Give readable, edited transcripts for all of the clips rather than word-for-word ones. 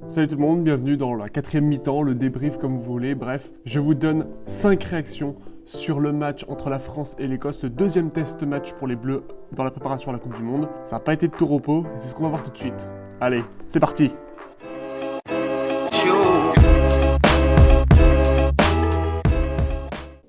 Salut tout le monde, bienvenue dans la 4e mi-temps, le débrief comme vous voulez. Bref, je vous donne 5 réactions sur le match entre la France et l'Écosse, le deuxième test match pour les Bleus dans la préparation à la Coupe du Monde. Ça n'a pas été de tout repos, et c'est ce qu'on va voir tout de suite. Allez, c'est parti!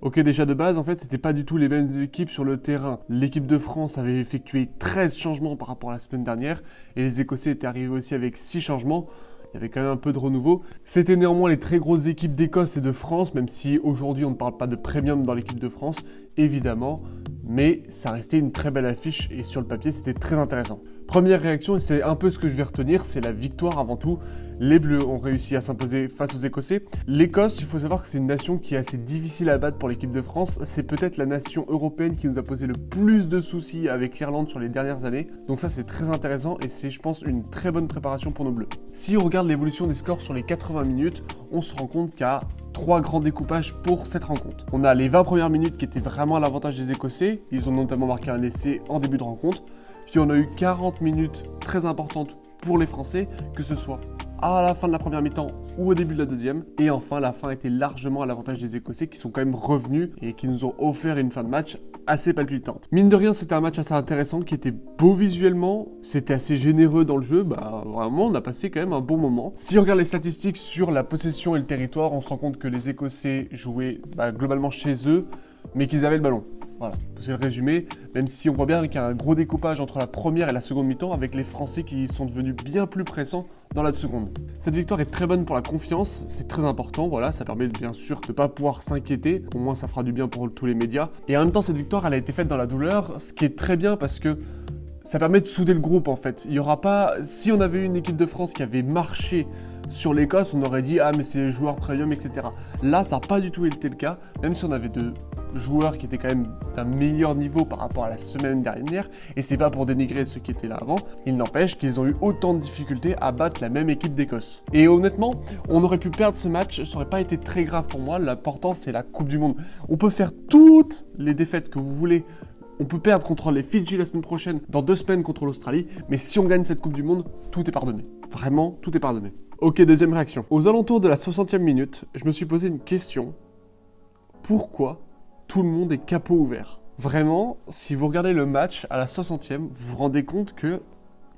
Ok, déjà de base, en fait, c'était pas du tout les mêmes équipes sur le terrain. L'équipe de France avait effectué 13 changements par rapport à la semaine dernière, et les Écossais étaient arrivés aussi avec 6 changements. Il y avait quand même un peu de renouveau. C'était néanmoins les très grosses équipes d'Écosse et de France, même si aujourd'hui on ne parle pas de premium dans l'équipe de France, évidemment, mais ça restait une très belle affiche et sur le papier c'était très intéressant. Première réaction, et c'est un peu ce que je vais retenir, c'est la victoire avant tout. Les Bleus ont réussi à s'imposer face aux Écossais. L'Écosse, il faut savoir que c'est une nation qui est assez difficile à battre pour l'équipe de France. C'est peut-être la nation européenne qui nous a posé le plus de soucis avec l'Irlande sur les dernières années. Donc ça c'est très intéressant et c'est je pense une très bonne préparation pour nos Bleus. Si on regarde l'évolution des scores sur les 80 minutes, on se rend compte qu'il y a 3 grands découpages pour cette rencontre. On a les 20 premières minutes qui étaient vraiment à l'avantage des Écossais. Ils ont notamment marqué un essai en début de rencontre. Puis on a eu 40 minutes très importantes pour les Français, que ce soit à la fin de la première mi-temps ou au début de la deuxième. Et enfin, la fin était largement à l'avantage des Écossais qui sont quand même revenus et qui nous ont offert une fin de match assez palpitante. Mine de rien, c'était un match assez intéressant qui était beau visuellement, c'était assez généreux dans le jeu, vraiment on a passé quand même un bon moment. Si on regarde les statistiques sur la possession et le territoire, on se rend compte que les Écossais jouaient globalement chez eux, mais qu'ils avaient le ballon. Voilà, c'est le résumé, même si on voit bien qu'il y a un gros découpage entre la première et la seconde mi-temps avec les Français qui sont devenus bien plus pressants dans la seconde. Cette victoire est très bonne pour la confiance, c'est très important, voilà, ça permet bien sûr de ne pas pouvoir s'inquiéter, au moins ça fera du bien pour tous les médias. Et en même temps, cette victoire, elle a été faite dans la douleur, ce qui est très bien parce que ça permet de souder le groupe en fait. Il y aura pas, si on avait eu une équipe de France qui avait marché sur l'Écosse, on aurait dit « Ah mais c'est les joueurs premium, etc. » Là, ça n'a pas du tout été le cas, même si on avait deux joueurs qui étaient quand même d'un meilleur niveau par rapport à la semaine dernière, et c'est pas pour dénigrer ceux qui étaient là avant, il n'empêche qu'ils ont eu autant de difficultés à battre la même équipe d'Écosse. Et honnêtement, on aurait pu perdre ce match, ça aurait pas été très grave pour moi, l'important c'est la Coupe du Monde. On peut faire toutes les défaites que vous voulez, on peut perdre contre les Fidji la semaine prochaine, dans 2 semaines contre l'Australie, mais si on gagne cette Coupe du Monde, tout est pardonné. Vraiment, tout est pardonné. Ok, deuxième réaction. Aux alentours de la 60e minute, je me suis posé une question. Pourquoi tout le monde est capot ouvert? Vraiment, si vous regardez le match à la 60e, vous vous rendez compte que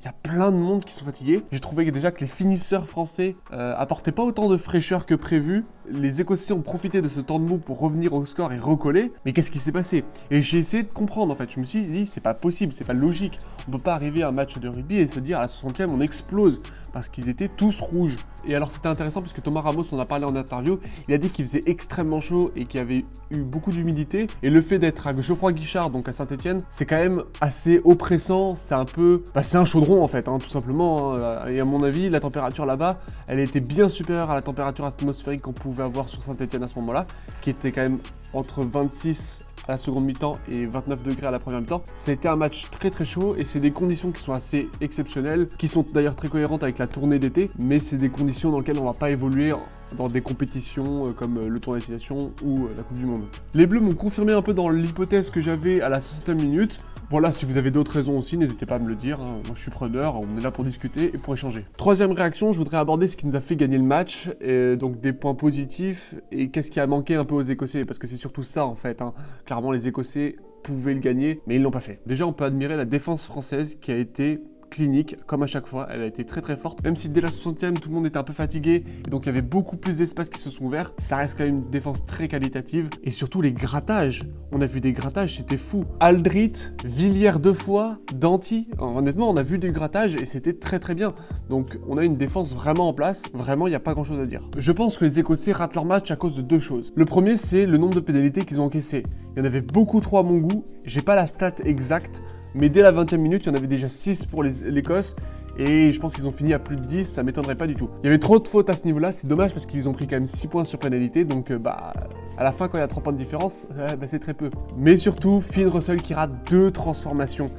il y a plein de monde qui sont fatigués. J'ai trouvé déjà que les finisseurs français apportaient pas autant de fraîcheur que prévu. Les Écossais ont profité de ce temps de mou pour revenir au score et recoller. Mais qu'est-ce qui s'est passé? Et j'ai essayé de comprendre en fait. Je me suis dit, c'est pas possible, c'est pas logique. On peut pas arriver à un match de rugby et se dire à la 60e on explose. Parce qu'ils étaient tous rouges. Et alors c'était intéressant puisque Thomas Ramos en a parlé en interview. Il a dit qu'il faisait extrêmement chaud et qu'il y avait eu beaucoup d'humidité. Et le fait d'être à Geoffroy Guichard, donc à Saint-Etienne, c'est quand même assez oppressant. C'est un peu... c'est un chaudron en fait, tout simplement. Et à mon avis, la température là-bas, elle était bien supérieure à la température atmosphérique qu'on pouvait avoir sur Saint-Etienne à ce moment-là, qui était quand même entre 26 à la seconde mi-temps et 29 degrés à la première mi-temps. C'était un match très très chaud et c'est des conditions qui sont assez exceptionnelles, qui sont d'ailleurs très cohérentes avec la tournée d'été, mais c'est des conditions dans lesquelles on ne va pas évoluer dans des compétitions comme le tournoi destination ou la Coupe du Monde. Les Bleus m'ont confirmé un peu dans l'hypothèse que j'avais à la 60e minute. Voilà, si vous avez d'autres raisons aussi, n'hésitez pas à me le dire, moi je suis preneur, on est là pour discuter et pour échanger. Troisième réaction, je voudrais aborder ce qui nous a fait gagner le match, et donc des points positifs, et qu'est-ce qui a manqué un peu aux Écossais, parce que c'est surtout ça en fait, Clairement les Écossais pouvaient le gagner, mais ils l'ont pas fait. Déjà on peut admirer la défense française qui a été clinique, comme à chaque fois, elle a été très très forte, même si dès la 60e tout le monde était un peu fatigué, et donc il y avait beaucoup plus d'espaces qui se sont ouverts, ça reste quand même une défense très qualitative, et surtout les grattages, on a vu des grattages, c'était fou. Aldrit, Villiers 2 fois, Danty, honnêtement on a vu des grattages et c'était très très bien, donc on a une défense vraiment en place, vraiment il n'y a pas grand chose à dire. Je pense que les Écossais ratent leur match à cause de 2 choses. Le premier c'est le nombre de pénalités qu'ils ont encaissées, il y en avait beaucoup trop à mon goût, j'ai pas la stat exacte, mais dès la 20e minute, il y en avait déjà 6 pour l'Écosse. Et je pense qu'ils ont fini à plus de 10, ça m'étonnerait pas du tout. Il y avait trop de fautes à ce niveau-là, c'est dommage parce qu'ils ont pris quand même 6 points sur pénalité. Donc à la fin, quand il y a 3 points de différence, c'est très peu. Mais surtout, Finn Russell qui rate 2 transformations.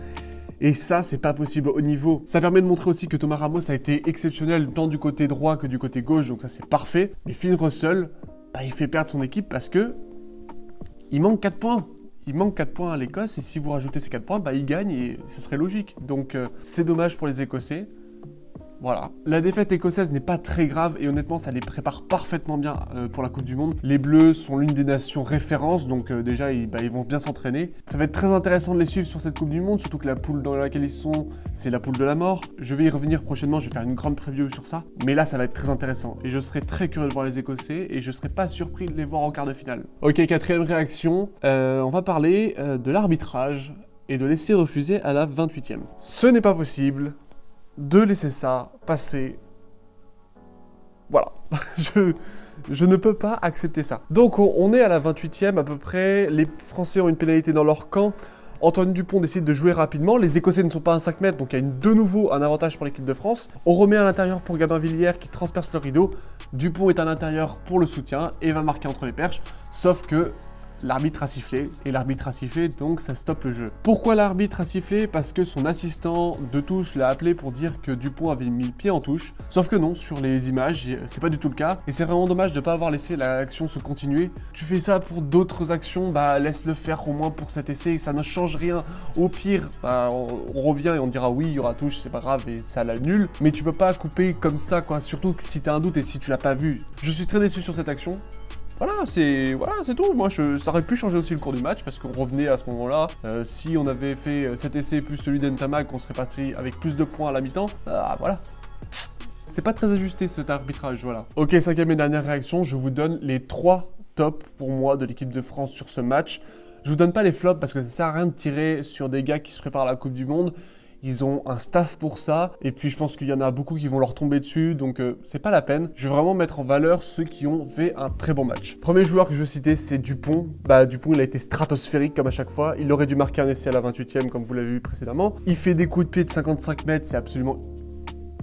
Et ça, c'est pas possible au niveau. Ça permet de montrer aussi que Thomas Ramos a été exceptionnel tant du côté droit que du côté gauche. Donc ça, c'est parfait. Mais Finn Russell, il fait perdre son équipe parce que il manque 4 points. Il manque 4 points à l'Écosse et si vous rajoutez ces 4 points, il gagne et ce serait logique. Donc c'est dommage pour les Écossais. Voilà. La défaite écossaise n'est pas très grave et honnêtement, ça les prépare parfaitement bien pour la Coupe du Monde. Les Bleus sont l'une des nations références, donc déjà, ils vont bien s'entraîner. Ça va être très intéressant de les suivre sur cette Coupe du Monde, surtout que la poule dans laquelle ils sont, c'est la poule de la mort. Je vais y revenir prochainement, je vais faire une grande preview sur ça. Mais là, ça va être très intéressant et je serai très curieux de voir les Écossais et je serai pas surpris de les voir en quart de finale. Ok, quatrième réaction, on va parler de l'arbitrage et de laisser refuser à la 28e. Ce n'est pas possible de laisser ça passer. Voilà. Je ne peux pas accepter ça. Donc on est à la 28e à peu près. Les Français ont une pénalité dans leur camp. Antoine Dupont décide de jouer rapidement. Les Écossais ne sont pas à 5 mètres, donc il y a de nouveau un avantage pour l'équipe de France. On remet à l'intérieur pour Gabin Villiers qui transperce le rideau. Dupont est à l'intérieur pour le soutien et va marquer entre les perches. Sauf que l'arbitre a sifflé, et l'arbitre a sifflé, donc ça stoppe le jeu. Pourquoi l'arbitre a sifflé? Parce que son assistant de touche l'a appelé pour dire que Dupont avait mis le pied en touche. Sauf que non, sur les images, c'est pas du tout le cas. Et c'est vraiment dommage de ne pas avoir laissé l'action se continuer. Tu fais ça pour d'autres actions, bah laisse-le faire au moins pour cet essai, ça ne change rien. Au pire, bah, on revient et on dira oui, il y aura touche, c'est pas grave, et ça l'annule. Mais tu peux pas couper comme ça, quoi. Surtout que si t'as un doute et si tu l'as pas vu. Je suis très déçu sur cette action. Voilà, c'est tout. Moi, ça aurait pu changer aussi le cours du match parce qu'on revenait à ce moment-là. Si on avait fait cet essai plus celui d'Ntamak, on serait passé avec plus de points à la mi-temps. Voilà. C'est pas très ajusté cet arbitrage, voilà. Ok, cinquième et dernière réaction, je vous donne les 3 tops pour moi de l'équipe de France sur ce match. Je vous donne pas les flops parce que ça sert à rien de tirer sur des gars qui se préparent à la Coupe du Monde. Ils ont un staff pour ça, et puis je pense qu'il y en a beaucoup qui vont leur tomber dessus, donc c'est pas la peine. Je vais vraiment mettre en valeur ceux qui ont fait un très bon match. Premier joueur que je veux citer, c'est Dupont. Dupont, il a été stratosphérique comme à chaque fois. Il aurait dû marquer un essai à la 28e, comme vous l'avez vu précédemment. Il fait des coups de pied de 55 mètres, c'est absolument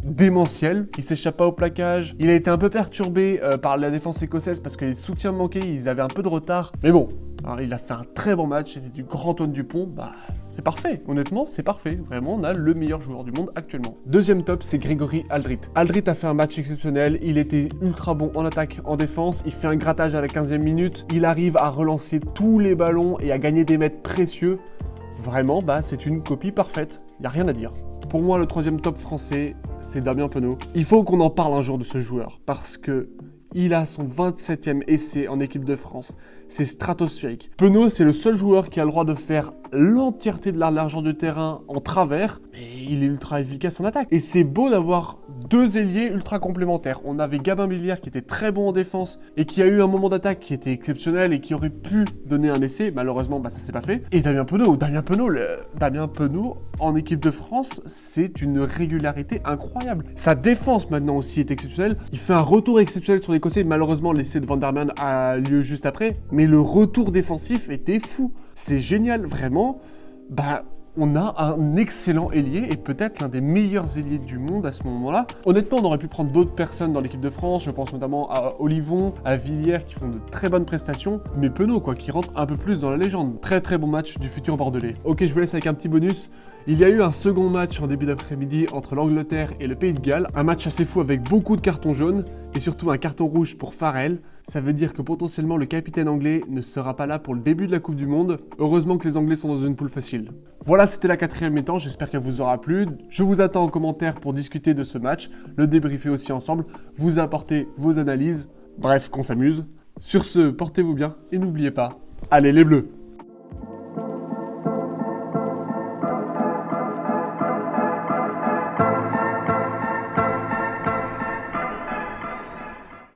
démentiel. Il s'échappe pas au plaquage. Il a été un peu perturbé par la défense écossaise parce que les soutiens manquaient, ils avaient un peu de retard. Mais bon, alors, il a fait un très bon match, c'était du grand Antoine Dupont. C'est parfait, honnêtement, c'est parfait. Vraiment, on a le meilleur joueur du monde actuellement. Deuxième top, c'est Grégory Aldrit. Aldrit a fait un match exceptionnel, il était ultra bon en attaque, en défense, il fait un grattage à la 15e minute, il arrive à relancer tous les ballons et à gagner des mètres précieux. Vraiment, c'est une copie parfaite, il n'y a rien à dire. Pour moi, le troisième top français, c'est Damien Penaud. Il faut qu'on en parle un jour de ce joueur, parce que il a son 27e essai en équipe de France. C'est stratosphérique. Penaud, c'est le seul joueur qui a le droit de faire l'entièreté de la largeur du terrain en travers, mais il est ultra efficace en attaque. Et c'est beau d'avoir 2 ailiers ultra complémentaires. On avait Gabin Villiers qui était très bon en défense et qui a eu un moment d'attaque qui était exceptionnel et qui aurait pu donner un essai. Malheureusement, ça s'est pas fait. Et Damien Penaud en équipe de France, c'est une régularité incroyable. Sa défense maintenant aussi est exceptionnelle. Il fait un retour exceptionnel sur l'Écossais. Malheureusement, l'essai de Van der Merwe a lieu juste après. Mais le retour défensif était fou. C'est génial, vraiment. On a un excellent ailier et peut-être l'un des meilleurs ailiers du monde à ce moment-là. Honnêtement, on aurait pu prendre d'autres personnes dans l'équipe de France. Je pense notamment à Olivon, à Villiers qui font de très bonnes prestations. Mais Penaud, qui rentre un peu plus dans la légende. Très très bon match du futur Bordelais. Ok, je vous laisse avec un petit bonus. Il y a eu un second match en début d'après-midi entre l'Angleterre et le Pays de Galles. Un match assez fou avec beaucoup de cartons jaunes et surtout un carton rouge pour Farrell. Ça veut dire que potentiellement le capitaine anglais ne sera pas là pour le début de la Coupe du Monde. Heureusement que les Anglais sont dans une poule facile. Voilà, c'était la 4e mi-temps, j'espère qu'elle vous aura plu. Je vous attends en commentaire pour discuter de ce match, le débriefer aussi ensemble, vous apporter vos analyses, bref, qu'on s'amuse. Sur ce, portez-vous bien et n'oubliez pas, allez les Bleus!